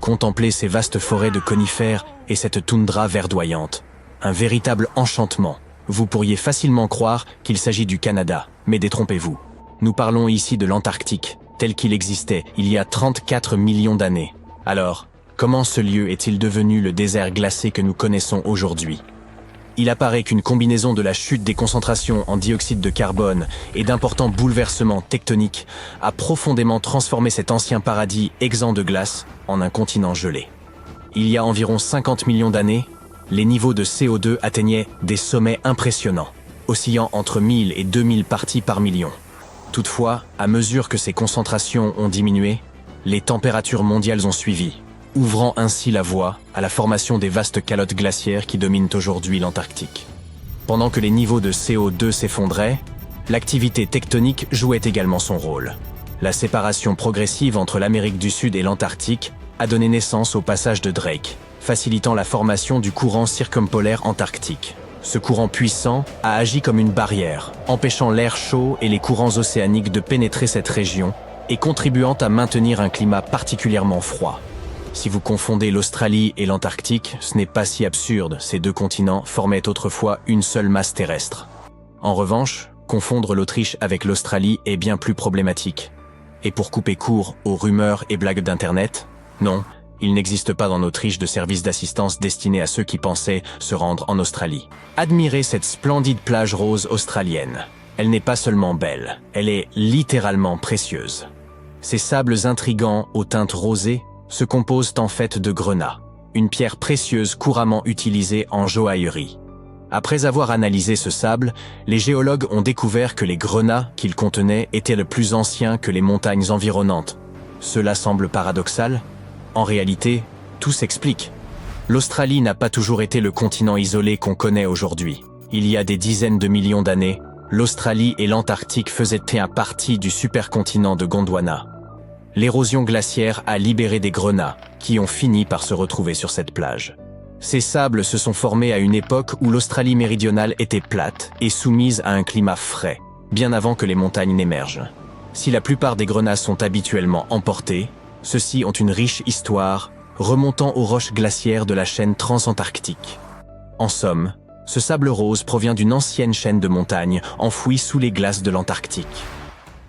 Contemplez ces vastes forêts de conifères et cette toundra verdoyante. Un véritable enchantement. Vous pourriez facilement croire qu'il s'agit du Canada, mais détrompez-vous. Nous parlons ici de l'Antarctique, tel qu'il existait il y a 34 millions d'années. Alors, comment ce lieu est-il devenu le désert glacé que nous connaissons aujourd'hui? Il apparaît qu'une combinaison de la chute des concentrations en dioxyde de carbone et d'importants bouleversements tectoniques a profondément transformé cet ancien paradis exempt de glace en un continent gelé. Il y a environ 50 millions d'années, les niveaux de CO2 atteignaient des sommets impressionnants, oscillant entre 1000 et 2000 parties par million. Toutefois, à mesure que ces concentrations ont diminué, les températures mondiales ont suivi, ouvrant ainsi la voie à la formation des vastes calottes glaciaires qui dominent aujourd'hui l'Antarctique. Pendant que les niveaux de CO2 s'effondraient, l'activité tectonique jouait également son rôle. La séparation progressive entre l'Amérique du Sud et l'Antarctique a donné naissance au passage de Drake, facilitant la formation du courant circumpolaire antarctique. Ce courant puissant a agi comme une barrière, empêchant l'air chaud et les courants océaniques de pénétrer cette région et contribuant à maintenir un climat particulièrement froid. Si vous confondez l'Australie et l'Antarctique, ce n'est pas si absurde, ces deux continents formaient autrefois une seule masse terrestre. En revanche, confondre l'Autriche avec l'Australie est bien plus problématique. Et pour couper court aux rumeurs et blagues d'Internet, non, il n'existe pas en Autriche de service d'assistance destiné à ceux qui pensaient se rendre en Australie. Admirez cette splendide plage rose australienne. Elle n'est pas seulement belle, elle est littéralement précieuse. Ces sables intrigants aux teintes rosées se composent en fait de grenat, une pierre précieuse couramment utilisée en joaillerie. Après avoir analysé ce sable, les géologues ont découvert que les grenats qu'il contenait étaient le plus anciens que les montagnes environnantes. Cela semble paradoxal. En réalité, tout s'explique. L'Australie n'a pas toujours été le continent isolé qu'on connaît aujourd'hui. Il y a des dizaines de millions d'années, l'Australie et l'Antarctique faisaient partie du supercontinent de Gondwana. L'érosion glaciaire a libéré des grenats, qui ont fini par se retrouver sur cette plage. Ces sables se sont formés à une époque où l'Australie méridionale était plate et soumise à un climat frais, bien avant que les montagnes n'émergent. Si la plupart des grenats sont habituellement emportés, ceux-ci ont une riche histoire, remontant aux roches glaciaires de la chaîne transantarctique. En somme, ce sable rose provient d'une ancienne chaîne de montagnes enfouie sous les glaces de l'Antarctique.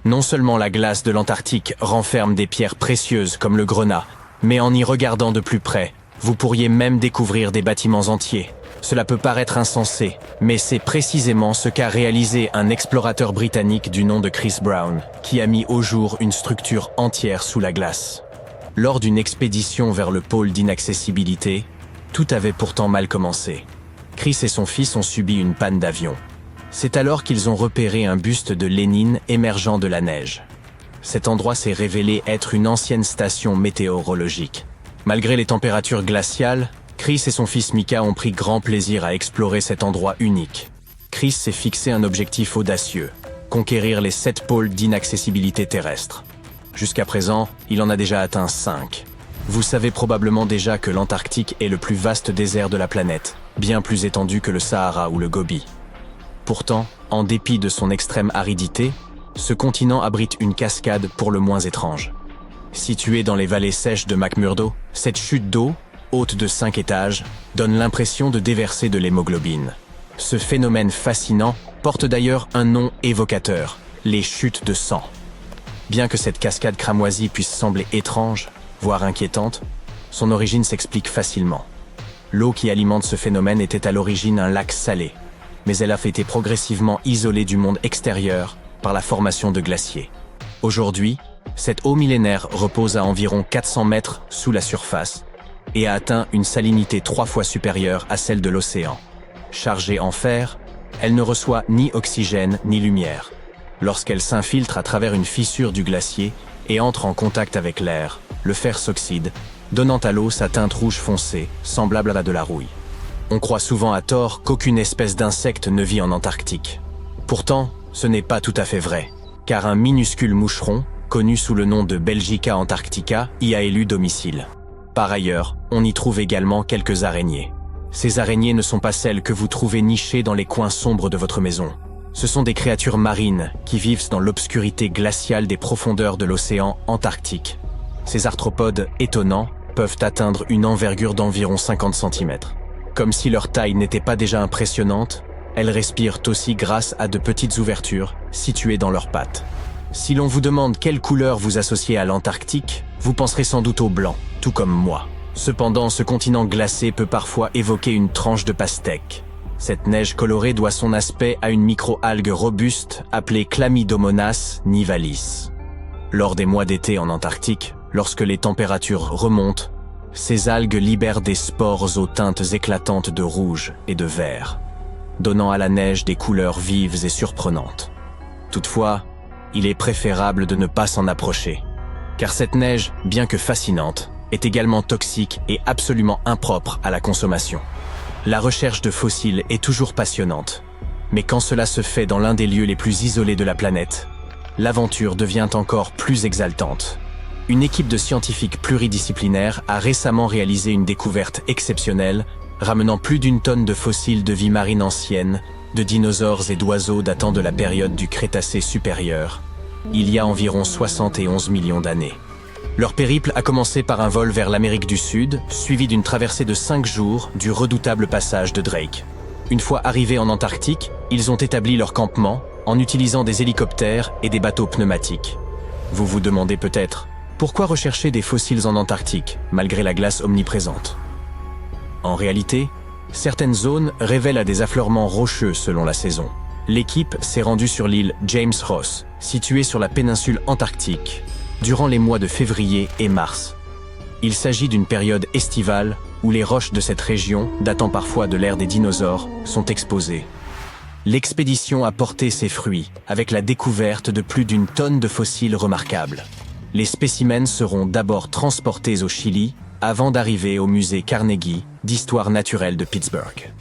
Non seulement la glace de l'Antarctique renferme des pierres précieuses comme le grenat, mais en y regardant de plus près, vous pourriez même découvrir des bâtiments entiers. Cela peut paraître insensé, mais c'est précisément ce qu'a réalisé un explorateur britannique du nom de Chris Brown, qui a mis au jour une structure entière sous la glace. Lors d'une expédition vers le pôle d'inaccessibilité, tout avait pourtant mal commencé. Chris et son fils ont subi une panne d'avion. C'est alors qu'ils ont repéré un buste de Lénine émergeant de la neige. Cet endroit s'est révélé être une ancienne station météorologique. Malgré les températures glaciales, Chris et son fils Mika ont pris grand plaisir à explorer cet endroit unique. Chris s'est fixé un objectif audacieux, conquérir les 7 pôles d'inaccessibilité terrestre. Jusqu'à présent, il en a déjà atteint 5. Vous savez probablement déjà que l'Antarctique est le plus vaste désert de la planète, bien plus étendu que le Sahara ou le Gobi. Pourtant, en dépit de son extrême aridité, ce continent abrite une cascade pour le moins étrange. Située dans les vallées sèches de McMurdo, cette chute d'eau, haute de 5 étages, donne l'impression de déverser de l'hémoglobine. Ce phénomène fascinant porte d'ailleurs un nom évocateur, les chutes de sang. Bien que cette cascade cramoisie puisse sembler étrange, voire inquiétante, son origine s'explique facilement. L'eau qui alimente ce phénomène était à l'origine un lac salé, mais elle a été progressivement isolée du monde extérieur par la formation de glaciers. Aujourd'hui, cette eau millénaire repose à environ 400 mètres sous la surface et a atteint une salinité 3 fois supérieure à celle de l'océan. Chargée en fer, elle ne reçoit ni oxygène ni lumière. Lorsqu'elle s'infiltre à travers une fissure du glacier et entre en contact avec l'air, le fer s'oxyde, donnant à l'eau sa teinte rouge foncée, semblable à de la rouille. On croit souvent à tort qu'aucune espèce d'insecte ne vit en Antarctique. Pourtant, ce n'est pas tout à fait vrai, car un minuscule moucheron, connu sous le nom de Belgica antarctica, y a élu domicile. Par ailleurs, on y trouve également quelques araignées. Ces araignées ne sont pas celles que vous trouvez nichées dans les coins sombres de votre maison. Ce sont des créatures marines qui vivent dans l'obscurité glaciale des profondeurs de l'océan Antarctique. Ces arthropodes étonnants peuvent atteindre une envergure d'environ 50 cm. Comme si leur taille n'était pas déjà impressionnante, elles respirent aussi grâce à de petites ouvertures situées dans leurs pattes. Si l'on vous demande quelle couleur vous associez à l'Antarctique, vous penserez sans doute au blanc, tout comme moi. Cependant, ce continent glacé peut parfois évoquer une tranche de pastèque. Cette neige colorée doit son aspect à une micro-algue robuste appelée Chlamydomonas nivalis. Lors des mois d'été en Antarctique, lorsque les températures remontent, ces algues libèrent des spores aux teintes éclatantes de rouge et de vert, donnant à la neige des couleurs vives et surprenantes. Toutefois, il est préférable de ne pas s'en approcher, car cette neige, bien que fascinante, est également toxique et absolument impropre à la consommation. La recherche de fossiles est toujours passionnante, mais quand cela se fait dans l'un des lieux les plus isolés de la planète, l'aventure devient encore plus exaltante. Une équipe de scientifiques pluridisciplinaires a récemment réalisé une découverte exceptionnelle, ramenant plus d'une tonne de fossiles de vie marine ancienne, de dinosaures et d'oiseaux datant de la période du Crétacé supérieur, il y a environ 71 millions d'années. Leur périple a commencé par un vol vers l'Amérique du Sud, suivi d'une traversée de 5 jours du redoutable passage de Drake. Une fois arrivés en Antarctique, ils ont établi leur campement en utilisant des hélicoptères et des bateaux pneumatiques. Vous vous demandez peut-être, pourquoi rechercher des fossiles en Antarctique, malgré la glace omniprésente? En réalité, certaines zones révèlent à des affleurements rocheux selon la saison. L'équipe s'est rendue sur l'île James Ross, située sur la péninsule antarctique, durant les mois de février et mars. Il s'agit d'une période estivale où les roches de cette région, datant parfois de l'ère des dinosaures, sont exposées. L'expédition a porté ses fruits, avec la découverte de plus d'une tonne de fossiles remarquables. Les spécimens seront d'abord transportés au Chili, avant d'arriver au musée Carnegie d'histoire naturelle de Pittsburgh.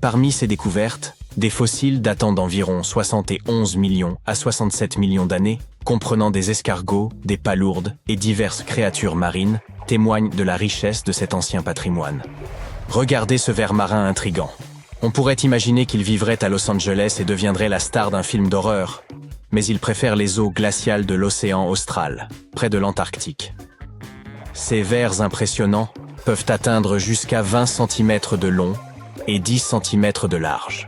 Parmi ces découvertes, des fossiles datant d'environ 71 millions à 67 millions d'années, comprenant des escargots, des palourdes et diverses créatures marines, témoignent de la richesse de cet ancien patrimoine. Regardez ce ver marin intrigant. On pourrait imaginer qu'il vivrait à Los Angeles et deviendrait la star d'un film d'horreur, mais il préfère les eaux glaciales de l'océan austral, près de l'Antarctique. Ces vers impressionnants peuvent atteindre jusqu'à 20 cm de long et 10 cm de large.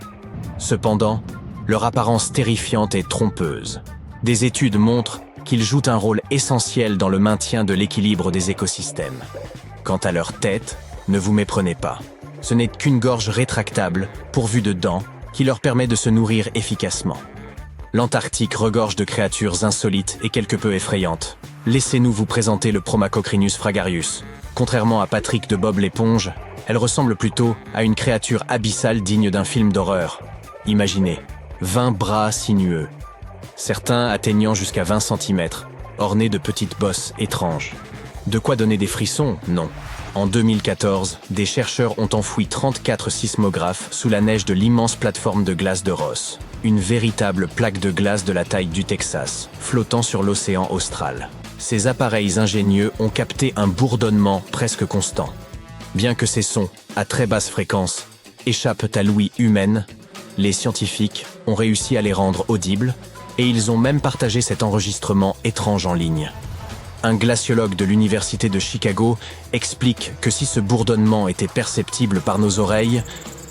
Cependant, leur apparence terrifiante est trompeuse. Des études montrent qu'ils jouent un rôle essentiel dans le maintien de l'équilibre des écosystèmes. Quant à leur tête, ne vous méprenez pas. Ce n'est qu'une gorge rétractable, pourvue de dents, qui leur permet de se nourrir efficacement. L'Antarctique regorge de créatures insolites et quelque peu effrayantes. Laissez-nous vous présenter le Promachocrinus fragarius. Contrairement à Patrick de Bob l'éponge, elle ressemble plutôt à une créature abyssale digne d'un film d'horreur. Imaginez, 20 bras sinueux, certains atteignant jusqu'à 20 cm, ornés de petites bosses étranges. De quoi donner des frissons? Non. En 2014, des chercheurs ont enfoui 34 sismographes sous la neige de l'immense plateforme de glace de Ross, une véritable plaque de glace de la taille du Texas, flottant sur l'océan austral. Ces appareils ingénieux ont capté un bourdonnement presque constant. Bien que ces sons, à très basse fréquence, échappent à l'ouïe humaine, les scientifiques ont réussi à les rendre audibles, et ils ont même partagé cet enregistrement étrange en ligne. Un glaciologue de l'université de Chicago explique que si ce bourdonnement était perceptible par nos oreilles,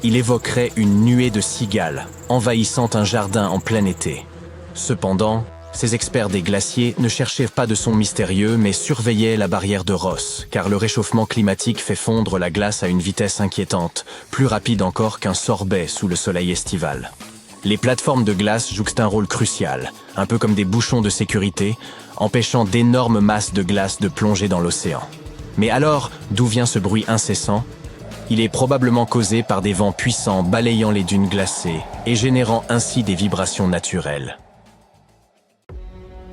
il évoquerait une nuée de cigales envahissant un jardin en plein été. Cependant, ces experts des glaciers ne cherchaient pas de son mystérieux mais surveillaient la barrière de Ross, car le réchauffement climatique fait fondre la glace à une vitesse inquiétante, plus rapide encore qu'un sorbet sous le soleil estival. Les plateformes de glace jouent un rôle crucial, un peu comme des bouchons de sécurité, empêchant d'énormes masses de glace de plonger dans l'océan. Mais alors, d'où vient ce bruit incessant? Il est probablement causé par des vents puissants balayant les dunes glacées et générant ainsi des vibrations naturelles.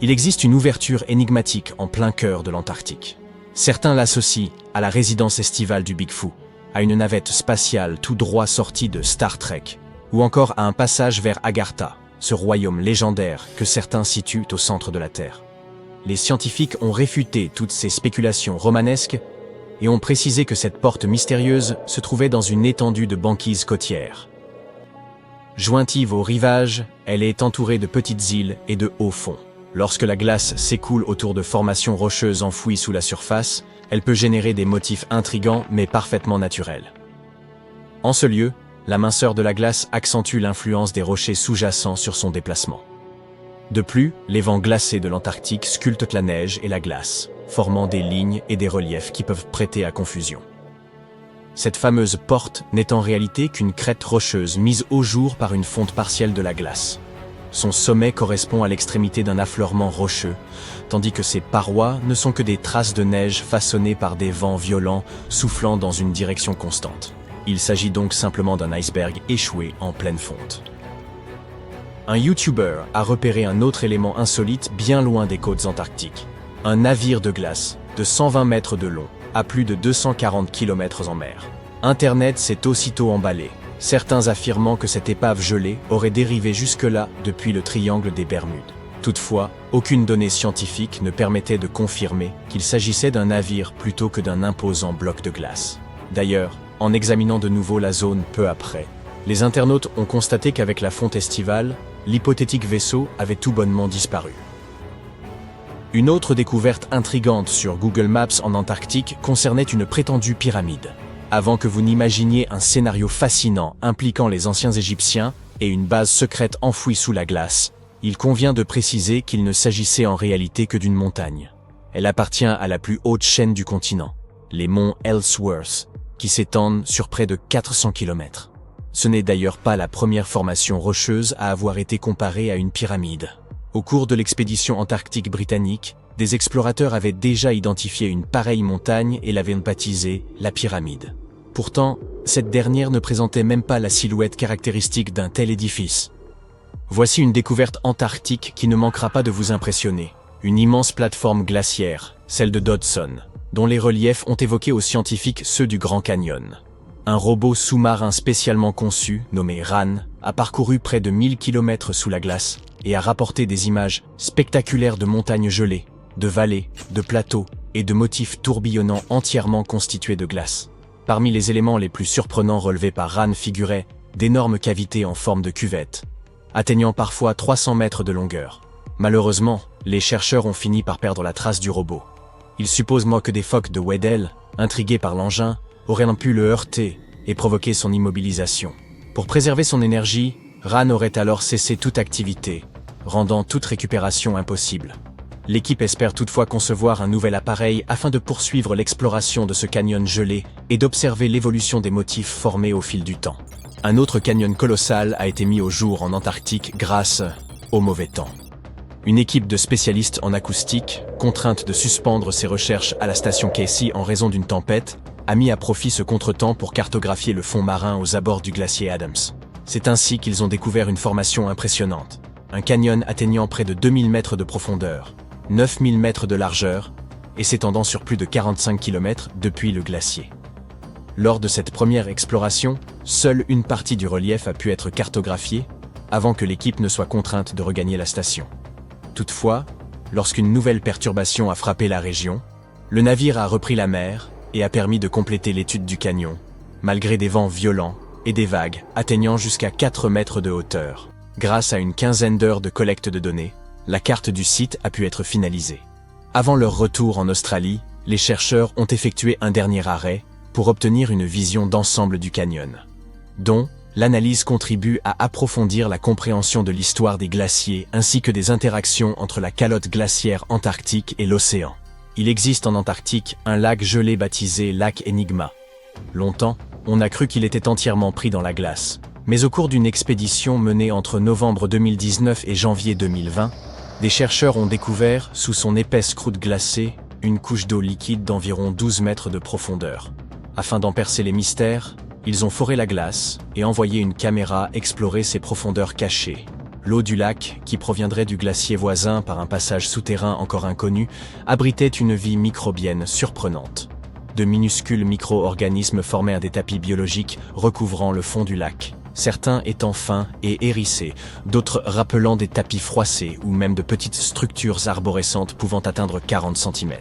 Il existe une ouverture énigmatique en plein cœur de l'Antarctique. Certains l'associent à la résidence estivale du Bigfoot, à une navette spatiale tout droit sortie de Star Trek, ou encore à un passage vers Agartha, ce royaume légendaire que certains situent au centre de la Terre. Les scientifiques ont réfuté toutes ces spéculations romanesques et ont précisé que cette porte mystérieuse se trouvait dans une étendue de banquise côtière. Jointive au rivage, elle est entourée de petites îles et de hauts fonds. Lorsque la glace s'écoule autour de formations rocheuses enfouies sous la surface, elle peut générer des motifs intrigants mais parfaitement naturels. En ce lieu, la minceur de la glace accentue l'influence des rochers sous-jacents sur son déplacement. De plus, les vents glacés de l'Antarctique sculptent la neige et la glace, formant des lignes et des reliefs qui peuvent prêter à confusion. Cette fameuse porte n'est en réalité qu'une crête rocheuse mise au jour par une fonte partielle de la glace. Son sommet correspond à l'extrémité d'un affleurement rocheux, tandis que ses parois ne sont que des traces de neige façonnées par des vents violents soufflant dans une direction constante. Il s'agit donc simplement d'un iceberg échoué en pleine fonte. Un YouTuber a repéré un autre élément insolite bien loin des côtes antarctiques. Un navire de glace de 120 mètres de long, à plus de 240 km en mer. Internet s'est aussitôt emballé, certains affirmant que cette épave gelée aurait dérivé jusque-là depuis le triangle des Bermudes. Toutefois, aucune donnée scientifique ne permettait de confirmer qu'il s'agissait d'un navire plutôt que d'un imposant bloc de glace. D'ailleurs, en examinant de nouveau la zone peu après, les internautes ont constaté qu'avec la fonte estivale, l'hypothétique vaisseau avait tout bonnement disparu. Une autre découverte intrigante sur Google Maps en Antarctique concernait une prétendue pyramide. Avant que vous n'imaginiez un scénario fascinant impliquant les anciens Égyptiens et une base secrète enfouie sous la glace, il convient de préciser qu'il ne s'agissait en réalité que d'une montagne. Elle appartient à la plus haute chaîne du continent, les monts Ellsworth, qui s'étendent sur près de 400 km. Ce n'est d'ailleurs pas la première formation rocheuse à avoir été comparée à une pyramide. Au cours de l'expédition antarctique britannique, des explorateurs avaient déjà identifié une pareille montagne et l'avaient baptisée la pyramide. Pourtant, cette dernière ne présentait même pas la silhouette caractéristique d'un tel édifice. Voici une découverte antarctique qui ne manquera pas de vous impressionner. Une immense plateforme glaciaire, celle de Dodson, dont les reliefs ont évoqué aux scientifiques ceux du Grand Canyon. Un robot sous-marin spécialement conçu, nommé RAN, a parcouru près de 1000 km sous la glace et a rapporté des images spectaculaires de montagnes gelées, de vallées, de plateaux et de motifs tourbillonnants entièrement constitués de glace. Parmi les éléments les plus surprenants relevés par RAN figuraient d'énormes cavités en forme de cuvette, atteignant parfois 300 mètres de longueur. Malheureusement, les chercheurs ont fini par perdre la trace du robot. Ils supposent que des phoques de Weddell, intrigués par l'engin, auraient pu le heurter et provoquer son immobilisation. Pour préserver son énergie, RAN aurait alors cessé toute activité, rendant toute récupération impossible. L'équipe espère toutefois concevoir un nouvel appareil afin de poursuivre l'exploration de ce canyon gelé et d'observer l'évolution des motifs formés au fil du temps. Un autre canyon colossal a été mis au jour en Antarctique grâce au mauvais temps. Une équipe de spécialistes en acoustique, contrainte de suspendre ses recherches à la station Casey en raison d'une tempête, a mis à profit ce contretemps pour cartographier le fond marin aux abords du glacier Adams. C'est ainsi qu'ils ont découvert une formation impressionnante. Un canyon atteignant près de 2000 mètres de profondeur, 9000 mètres de largeur et s'étendant sur plus de 45 km depuis le glacier. Lors de cette première exploration, seule une partie du relief a pu être cartographiée avant que l'équipe ne soit contrainte de regagner la station. Toutefois, lorsqu'une nouvelle perturbation a frappé la région, le navire a repris la mer et a permis de compléter l'étude du canyon, malgré des vents violents et des vagues atteignant jusqu'à 4 mètres de hauteur. Grâce à une quinzaine d'heures de collecte de données, la carte du site a pu être finalisée. Avant leur retour en Australie, les chercheurs ont effectué un dernier arrêt pour obtenir une vision d'ensemble du canyon, dont l'analyse contribue à approfondir la compréhension de l'histoire des glaciers ainsi que des interactions entre la calotte glaciaire antarctique et l'océan. Il existe en Antarctique un lac gelé baptisé lac Enigma. Longtemps, on a cru qu'il était entièrement pris dans la glace, mais au cours d'une expédition menée entre novembre 2019 et janvier 2020, des chercheurs ont découvert, sous son épaisse croûte glacée, une couche d'eau liquide d'environ 12 mètres de profondeur. Afin d'en percer les mystères, ils ont foré la glace et envoyé une caméra explorer ses profondeurs cachées. L'eau du lac, qui proviendrait du glacier voisin par un passage souterrain encore inconnu, abritait une vie microbienne surprenante. De minuscules micro-organismes formaient des tapis biologiques recouvrant le fond du lac, certains étant fins et hérissés, d'autres rappelant des tapis froissés ou même de petites structures arborescentes pouvant atteindre 40 cm.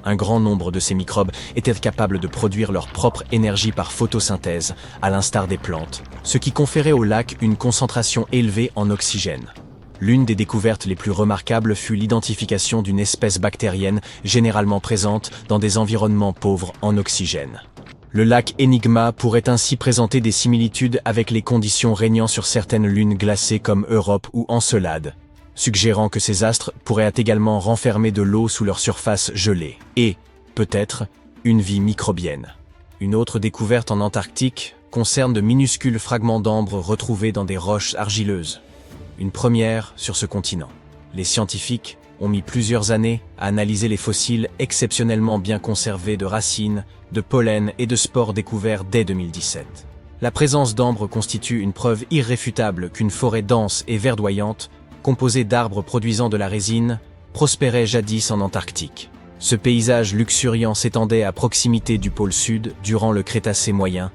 Un grand nombre de ces microbes étaient capables de produire leur propre énergie par photosynthèse, à l'instar des plantes, ce qui conférait au lac une concentration élevée en oxygène. L'une des découvertes les plus remarquables fut l'identification d'une espèce bactérienne généralement présente dans des environnements pauvres en oxygène. Le lac Enigma pourrait ainsi présenter des similitudes avec les conditions régnant sur certaines lunes glacées comme Europe ou Encelade, suggérant que ces astres pourraient également renfermer de l'eau sous leur surface gelée, et, peut-être, une vie microbienne. Une autre découverte en Antarctique concerne de minuscules fragments d'ambre retrouvés dans des roches argileuses. Une première sur ce continent. Les scientifiques ont mis plusieurs années à analyser les fossiles exceptionnellement bien conservés de racines, de pollen et de spores découverts dès 2017. La présence d'ambre constitue une preuve irréfutable qu'une forêt dense et verdoyante, composée d'arbres produisant de la résine, prospérait jadis en Antarctique. Ce paysage luxuriant s'étendait à proximité du pôle sud durant le Crétacé moyen,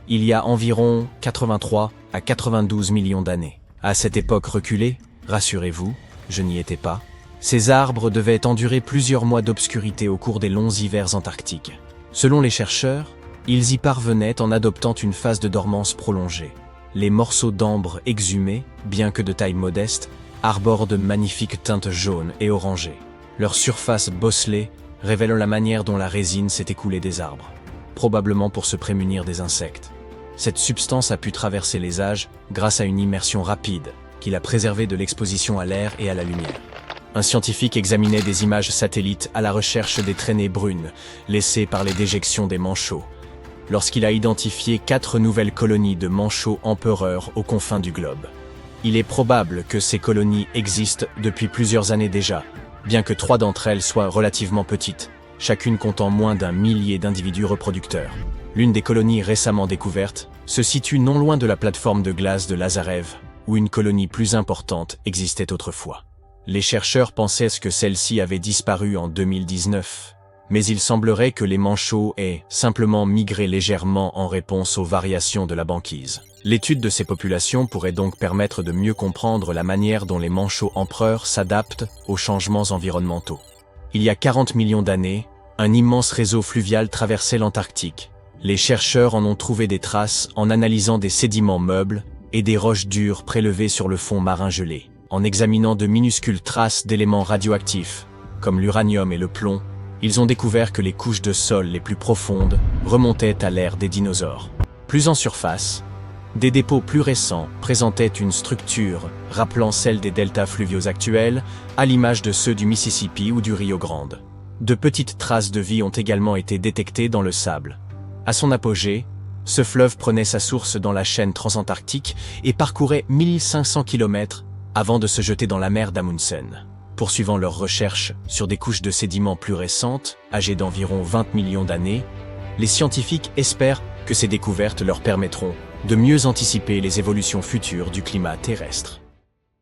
il y a environ 83 à 92 millions d'années. À cette époque reculée, rassurez-vous, je n'y étais pas, ces arbres devaient endurer plusieurs mois d'obscurité au cours des longs hivers antarctiques. Selon les chercheurs, ils y parvenaient en adoptant une phase de dormance prolongée. Les morceaux d'ambre exhumés, bien que de taille modeste, arborent de magnifiques teintes jaunes et orangées. Leur surface bosselée révèle la manière dont la résine s'est écoulée des arbres, probablement pour se prémunir des insectes. Cette substance a pu traverser les âges grâce à une immersion rapide qui l'a préservée de l'exposition à l'air et à la lumière. Un scientifique examinait des images satellites à la recherche des traînées brunes laissées par les déjections des manchots, lorsqu'il a identifié 4 nouvelles colonies de manchots empereurs aux confins du globe. Il est probable que ces colonies existent depuis plusieurs années déjà, bien que 3 d'entre elles soient relativement petites, chacune comptant moins d'1 millier d'individus reproducteurs. L'une des colonies récemment découvertes se situe non loin de la plateforme de glace de Lazarev, où une colonie plus importante existait autrefois. Les chercheurs pensaient que celle-ci avait disparu en 2019, mais il semblerait que les manchots aient simplement migré légèrement en réponse aux variations de la banquise. L'étude de ces populations pourrait donc permettre de mieux comprendre la manière dont les manchots empereurs s'adaptent aux changements environnementaux. Il y a 40 millions d'années, un immense réseau fluvial traversait l'Antarctique. Les chercheurs en ont trouvé des traces en analysant des sédiments meubles et des roches dures prélevées sur le fond marin gelé. En examinant de minuscules traces d'éléments radioactifs, comme l'uranium et le plomb, ils ont découvert que les couches de sol les plus profondes remontaient à l'ère des dinosaures. Plus en surface, des dépôts plus récents présentaient une structure rappelant celle des deltas fluviaux actuels, à l'image de ceux du Mississippi ou du Rio Grande. De petites traces de vie ont également été détectées dans le sable. À son apogée, ce fleuve prenait sa source dans la chaîne transantarctique et parcourait 1500 km avant de se jeter dans la mer d'Amundsen. Poursuivant leurs recherches sur des couches de sédiments plus récentes, âgées d'environ 20 millions d'années, les scientifiques espèrent que ces découvertes leur permettront de mieux anticiper les évolutions futures du climat terrestre.